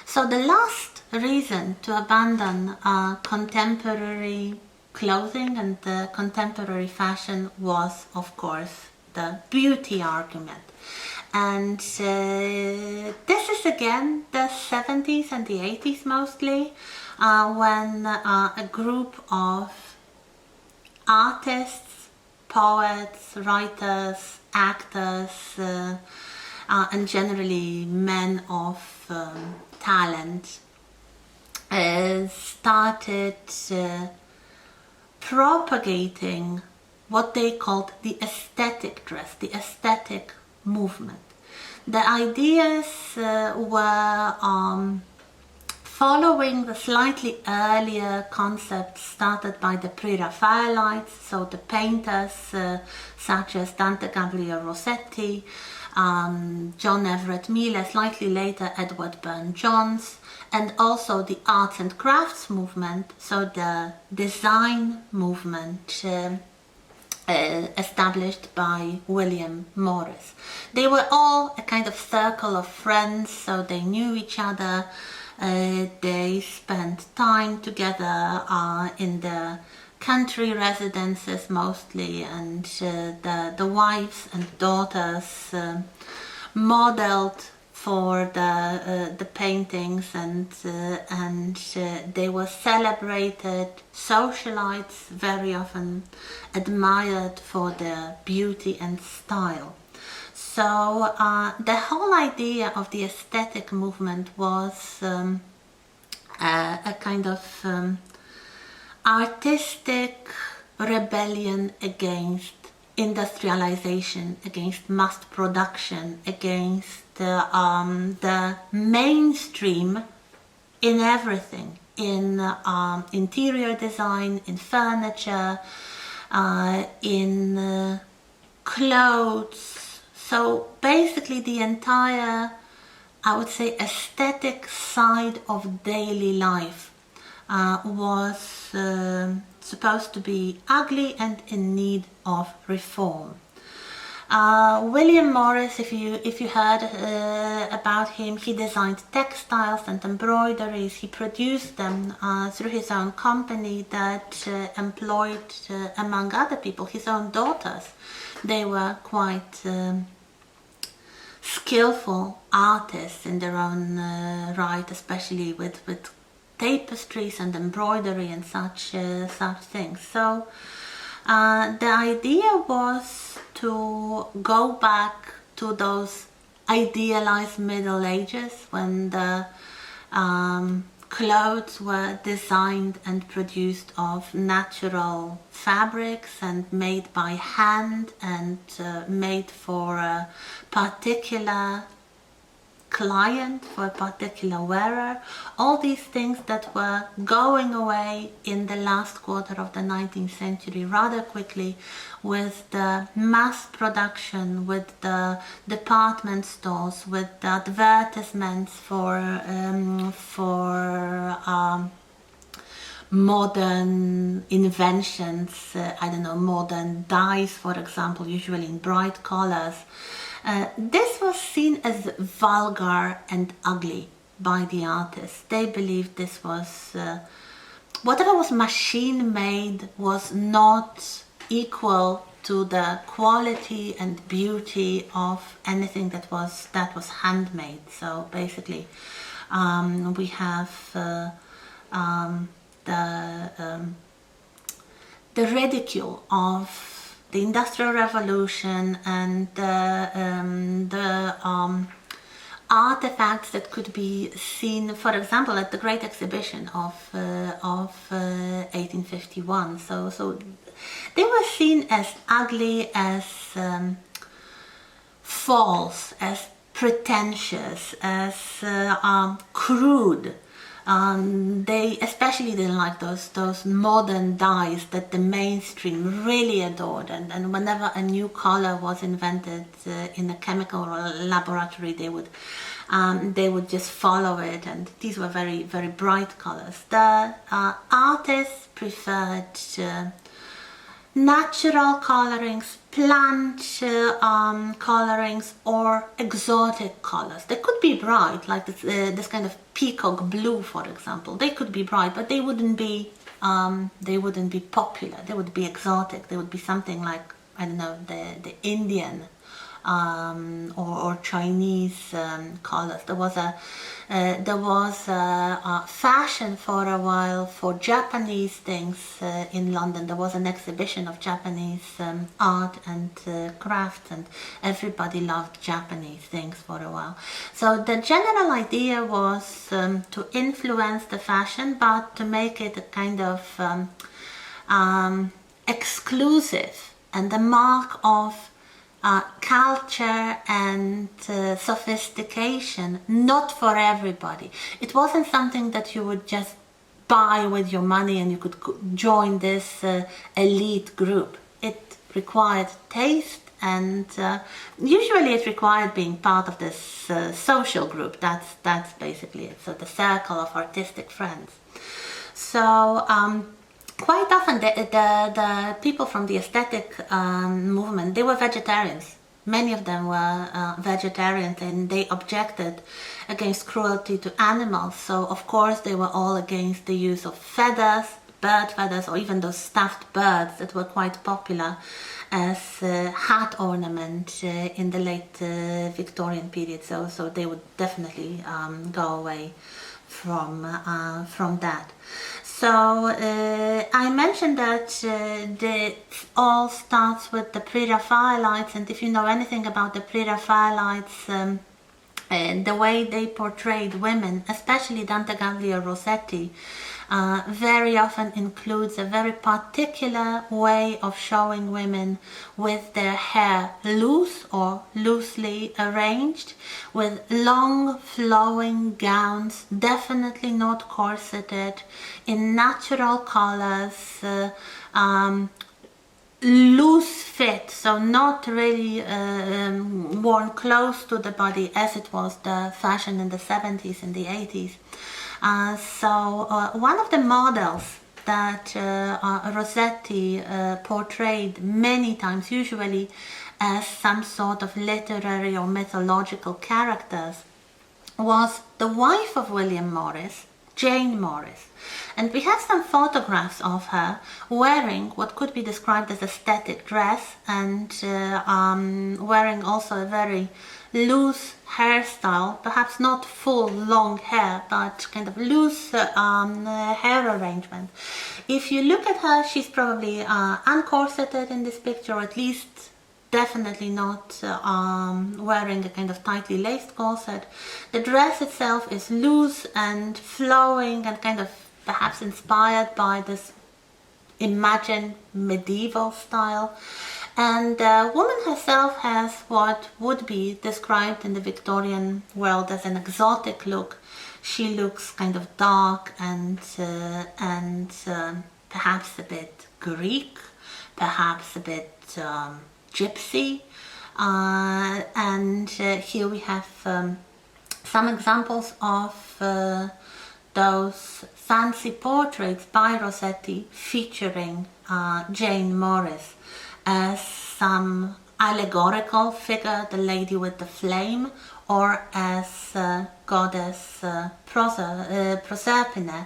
So the last reason to abandon contemporary clothing and the contemporary fashion was, of course, the beauty argument. And this is again the 70s and the 80s mostly, when a group of artists, poets, writers, actors, and generally men of talent started propagating what they called the aesthetic dress, the aesthetic movement. The ideas were following the slightly earlier concepts started by the Pre-Raphaelites, so the painters such as Dante Gabriel Rossetti, John Everett Miller, slightly later Edward Burne-Jones, and also the arts and crafts movement, so the design movement established by William Morris. They were all a kind of circle of friends, so they knew each other. They spent time together in the country residences mostly, and the wives and daughters modeled for the paintings, and they were celebrated socialites, very often admired for their beauty and style. So the whole idea of the aesthetic movement was a kind of artistic rebellion against industrialization, against mass production, against the mainstream in everything, in interior design, in furniture, in clothes. So basically the entire, I would say, aesthetic side of daily life was supposed to be ugly and in need of reform. William Morris, if you heard about him, he designed textiles and embroideries. He produced them through his own company that employed, among other people, his own daughters. They were quite skillful artists in their own right, especially with tapestries and embroidery and such things. So the idea was to go back to those idealized Middle Ages when the clothes were designed and produced of natural fabrics and made by hand and made for a particular client, for a particular wearer. All these things that were going away in the last quarter of the 19th century rather quickly with the mass production, with the department stores, with the advertisements for modern inventions, I don't know, modern dyes, for example, usually in bright colors. This was seen as vulgar and ugly by the artists. They believed this was, whatever was machine made was not equal to the quality and beauty of anything that was handmade. So basically we have the ridicule of the Industrial Revolution and the artifacts that could be seen, for example, at the Great Exhibition of 1851. So they were seen as ugly, as false, as pretentious, as crude. They especially didn't like those modern dyes that the mainstream really adored, and whenever a new color was invented in a chemical laboratory, they would just follow it, and these were very, very bright colors. The artists preferred natural colorings, plant colorings, or exotic colors. They could be bright, like this kind of peacock blue, for example. They could be bright, but they wouldn't be popular. They would be exotic. They would be something like, I don't know, the Indian or Chinese colors. There was a fashion for a while for Japanese things in London. There was an exhibition of Japanese art and crafts, and everybody loved Japanese things for a while. So the general idea was to influence the fashion, but to make it a kind of exclusive and the mark of culture and sophistication, not for everybody. It wasn't something that you would just buy with your money and you could join this elite group. It required taste, and usually it required being part of this social group. That's basically it. So the circle of artistic friends. So quite often the people from the aesthetic movement, they were vegetarians. Many of them were vegetarians, and they objected against cruelty to animals. So of course they were all against the use of feathers, bird feathers, or even those stuffed birds that were quite popular as hat ornament in the late Victorian period. So they would definitely go away from that. So I mentioned that it all starts with the Pre-Raphaelites, and if you know anything about the Pre-Raphaelites, the way they portrayed women, especially Dante Gagliardi Rossetti, very often includes a very particular way of showing women with their hair loose or loosely arranged, with long flowing gowns, definitely not corseted, in natural colors, loose fit, so not really worn close to the body as it was the fashion in the 70s and the 80s. So one of the models that Rossetti portrayed many times, usually as some sort of literary or mythological characters, was the wife of William Morris, Jane Morris. And we have some photographs of her wearing what could be described as a static dress, and wearing also a very loose hairstyle, perhaps not full long hair, but kind of loose hair arrangement. If you look at her, she's probably uncorseted in this picture, or at least definitely not wearing a kind of tightly laced corset. The dress itself is loose and flowing and kind of perhaps inspired by this imagined medieval style. And the woman herself has what would be described in the Victorian world as an exotic look. She looks kind of dark and perhaps a bit Greek, perhaps a bit gypsy. And here we have some examples of those fancy portraits by Rossetti featuring Jane Morris as some allegorical figure, the lady with the flame, or as goddess Proserpine,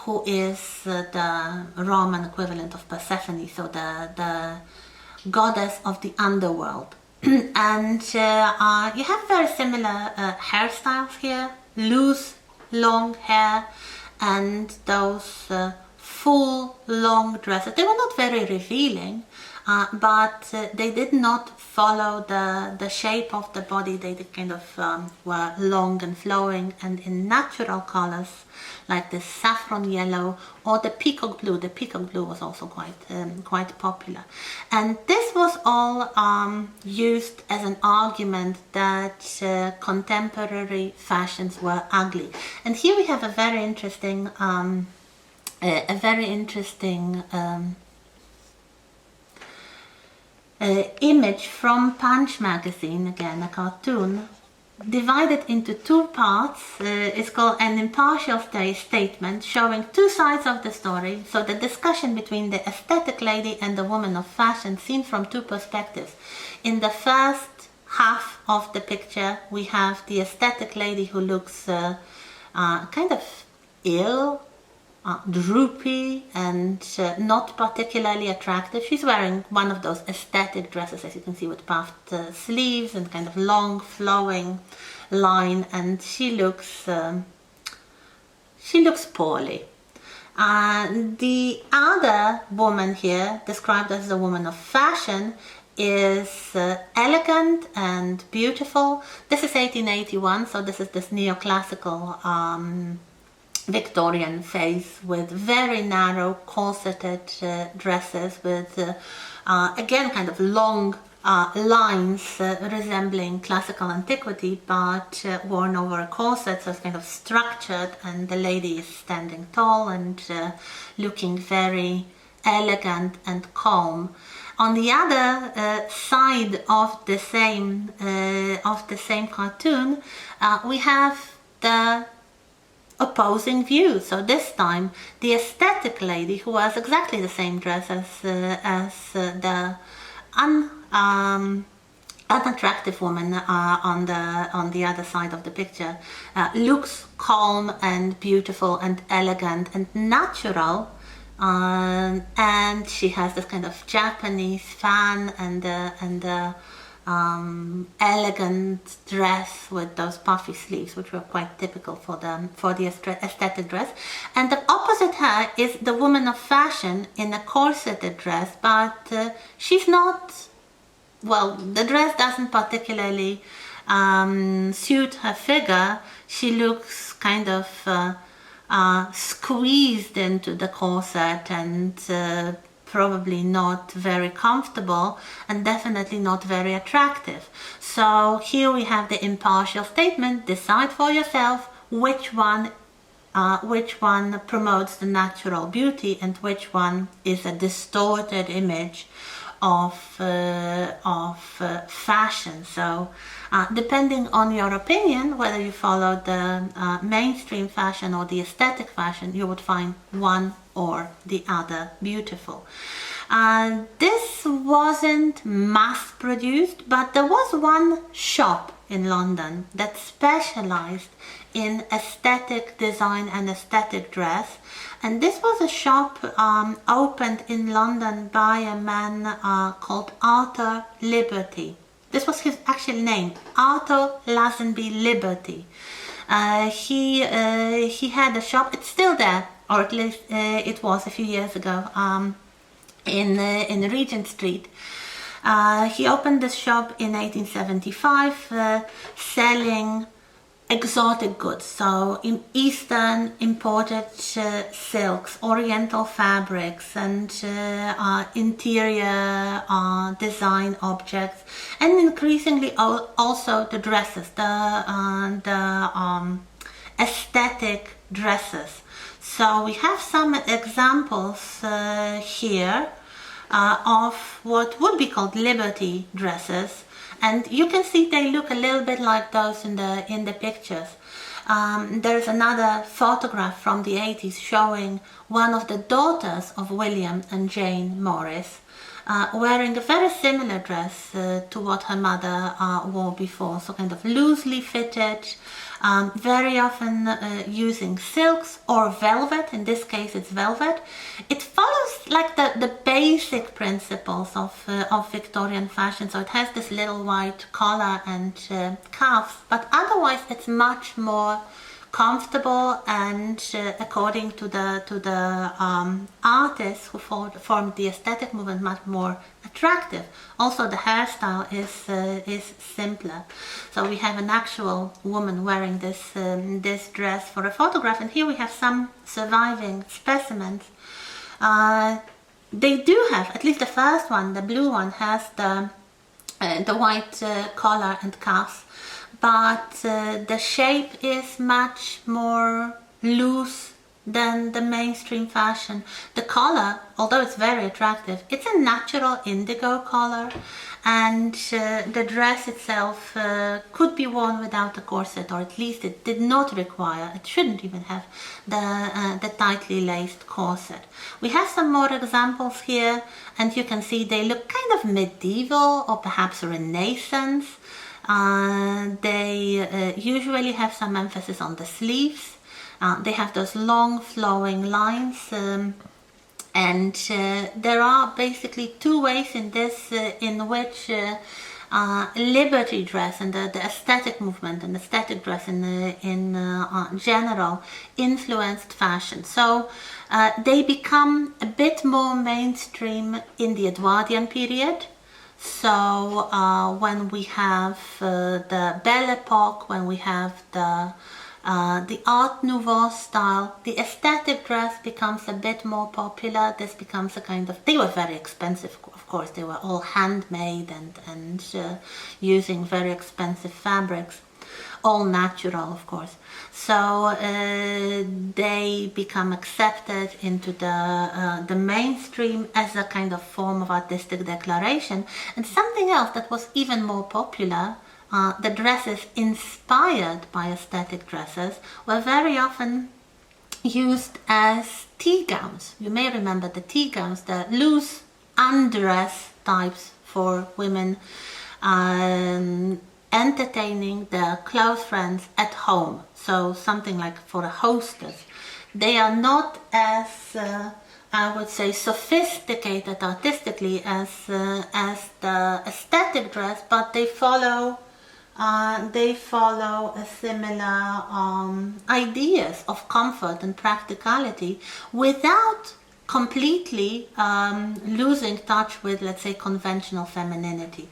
who is the Roman equivalent of Persephone, so the goddess of the underworld. And you have very similar hairstyles here, loose long hair and those full long dresses. They were not very revealing, but they did not follow the shape of the body. They kind of were long and flowing and in natural colors like the saffron yellow or the peacock blue. The peacock blue was also quite popular. And this was all used as an argument that contemporary fashions were ugly. And here we have a very interesting image from Punch magazine, again a cartoon, divided into two parts. It's called an impartial statement showing two sides of the story. So the discussion between the aesthetic lady and the woman of fashion seen from two perspectives. In the first half of the picture we have the aesthetic lady who looks kind of ill, droopy and not particularly attractive. She's wearing one of those aesthetic dresses, as you can see, with puffed sleeves and kind of long flowing line, and she looks poorly. The other woman here, described as the woman of fashion, is elegant and beautiful. This is 1881, so this is this neoclassical Victorian phase with very narrow corseted dresses with again kind of long lines resembling classical antiquity, but worn over a corset, so it's kind of structured, and the lady is standing tall and looking very elegant and calm. On the other side of the same cartoon, we have the opposing view. So this time the aesthetic lady, who wears exactly the same dress as the unattractive woman on the other side of the picture, looks calm and beautiful and elegant and natural, and she has this kind of Japanese fan and elegant dress with those puffy sleeves, which were quite typical for the aesthetic dress. And the opposite her is the woman of fashion in a corseted dress, but she's not, well, the dress doesn't particularly suit her figure. She looks kind of squeezed into the corset and probably not very comfortable and definitely not very attractive. So here we have the impartial statement: decide for yourself which one promotes the natural beauty and which one is a distorted image of fashion. So depending on your opinion, whether you follow the mainstream fashion or the aesthetic fashion, you would find one or the other beautiful. This wasn't mass produced, but there was one shop in London that specialized in aesthetic design and aesthetic dress, and this was a shop opened in London by a man called Arthur Liberty. This was his actual name, Arthur Lazenby Liberty. He had a shop. It's still there, or at least it was a few years ago, in Regent Street. He opened this shop in 1875, selling exotic goods, so in Eastern imported silks, Oriental fabrics, and interior design objects, and increasingly also the dresses, the aesthetic dresses. So we have some examples here of what would be called Liberty dresses, and you can see they look a little bit like those in the pictures. There's another photograph from the 80s showing one of the daughters of William and Jane Morris wearing a very similar dress to what her mother wore before, so kind of loosely fitted, very often using silks or velvet. In this case it's velvet. It follows like the basic principles of Victorian fashion, so it has this little white collar and cuffs, but otherwise it's much more comfortable and according to the artists who formed the aesthetic movement, much more attractive. Also the hairstyle is simpler. So we have an actual woman wearing this dress for a photograph, and here we have some surviving specimens. They do have, at least the first one, the blue one, has the white collar and cuffs, but the shape is much more loose than the mainstream fashion. The color, although it's very attractive, it's a natural indigo color, and the dress itself could be worn without a corset, or at least it did not require, it shouldn't even have the tightly laced corset. We have some more examples here, and you can see they look kind of medieval or perhaps Renaissance. They usually have some emphasis on the sleeves. They have those long flowing lines, and there are basically two ways in this in which liberty dress and the aesthetic movement and aesthetic dress in general influenced fashion. So they become a bit more mainstream in the Edwardian period. So when we have the Belle Epoque, when we have the Art Nouveau style, the aesthetic dress becomes a bit more popular. This becomes a kind of, they were very expensive, of course, they were all handmade and using very expensive fabrics, all natural, of course. So they become accepted into the mainstream as a kind of form of artistic declaration. And something else that was even more popular, the dresses inspired by aesthetic dresses were very often used as tea gowns. You may remember the tea gowns, the loose undress types for women entertaining their close friends at home. So something like for a hostess. They are not as I would say sophisticated artistically as the aesthetic dress, but they follow a similar ideas of comfort and practicality without completely losing touch with, let's say, conventional femininity.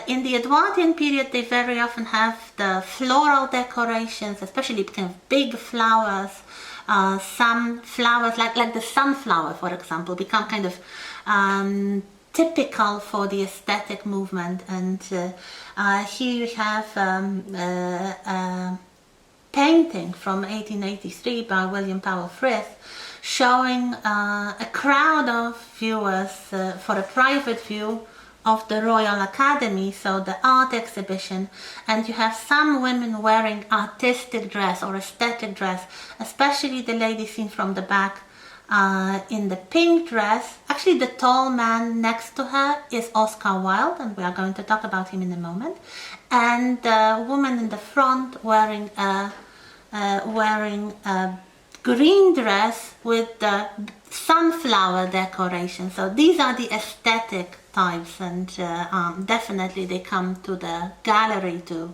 In the Edwardian period, they very often have the floral decorations, especially kind of big flowers. Some flowers, like the sunflower, for example, become kind of typical for the aesthetic movement. And here you have a painting from 1883 by William Powell Frith showing a crowd of viewers for a private view of the Royal Academy, so the art exhibition, and you have some women wearing artistic dress or aesthetic dress, especially the lady seen from the back in the pink dress. Actually, the tall man next to her is Oscar Wilde, and we are going to talk about him in a moment, and the woman in the front wearing a green dress with the sunflower decoration. So these are the aesthetic types, and definitely they come to the gallery to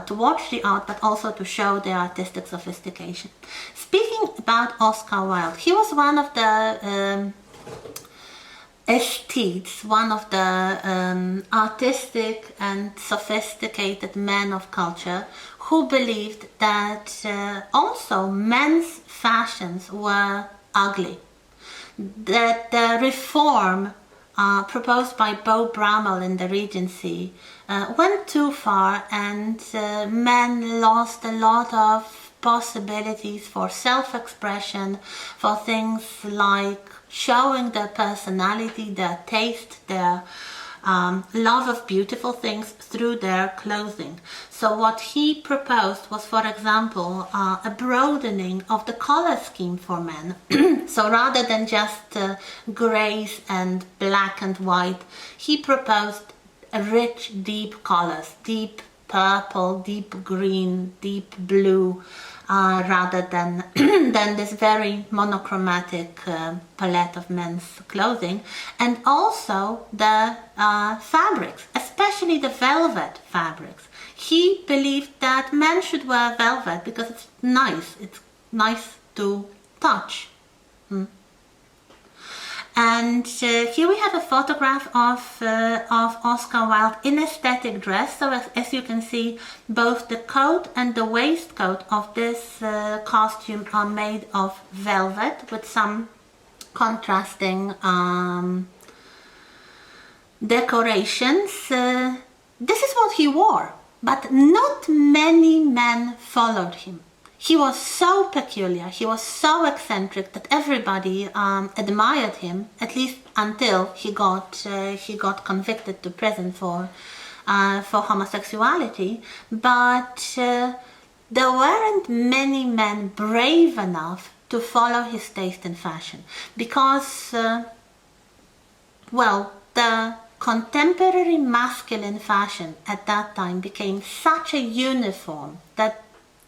watch the art, but also to show their artistic sophistication. Speaking about Oscar Wilde, he was one of the aesthetes, one of the artistic and sophisticated men of culture who believed that also men's fashions were ugly, that the reform proposed by Beau Brummel in the Regency went too far, and men lost a lot of possibilities for self-expression, for things like showing their personality, their taste, their love of beautiful things through their clothing. So what he proposed was, for example, a broadening of the color scheme for men. So rather than just grays and black and white, he proposed a rich, deep colors, deep purple, deep green, deep blue, rather than than this very monochromatic palette of men's clothing. And also the fabrics, especially the velvet fabrics. He believed that men should wear velvet because it's nice to touch. And here we have a photograph of Oscar Wilde in aesthetic dress. So as you can see, both the coat and the waistcoat of this costume are made of velvet with some contrasting decorations. This is what he wore, but not many men followed him. he was so peculiar, he was so eccentric that everybody admired him, at least until he got convicted to prison for homosexuality. But there weren't many men brave enough to follow his taste in fashion because, well, the contemporary masculine fashion at that time became such a uniform that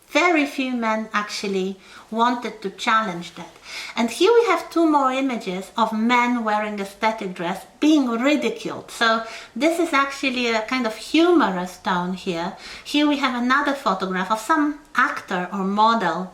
very few men actually wanted to challenge that. And here we have two more images of men wearing aesthetic dress being ridiculed. So this is actually a kind of humorous tone here. Here we have another photograph of some actor or model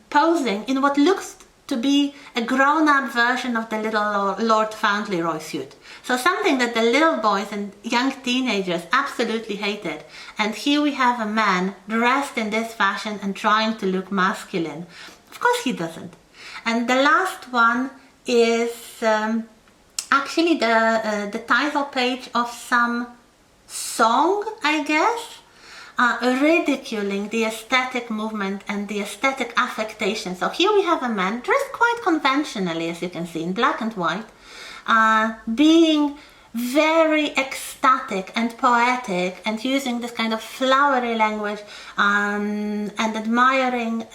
posing in what looks to be a grown-up version of the little Lord Fauntleroy suit. So something that the little boys and young teenagers absolutely hated. And here we have a man dressed in this fashion and trying to look masculine. Of course he doesn't. And the last one is actually the title page of some song, I guess, ridiculing the aesthetic movement and the aesthetic affectation. So here we have a man dressed quite conventionally, as you can see, in black and white, being very ecstatic and poetic and using this kind of flowery language and admiring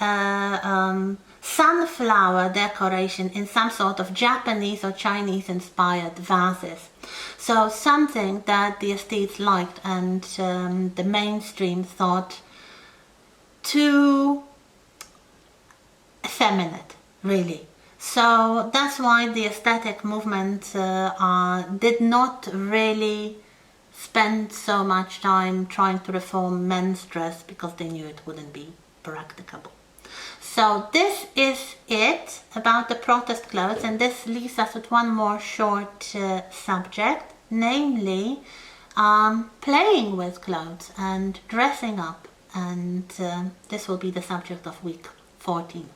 sunflower decoration in some sort of Japanese or Chinese inspired vases. So something that the aesthetes liked and the mainstream thought too effeminate, really. So that's why the aesthetic movement did not really spend so much time trying to reform men's dress because they knew it wouldn't be practicable. So this is it about the protest clothes, and this leaves us with one more short subject, namely playing with clothes and dressing up, and this will be the subject of week 14.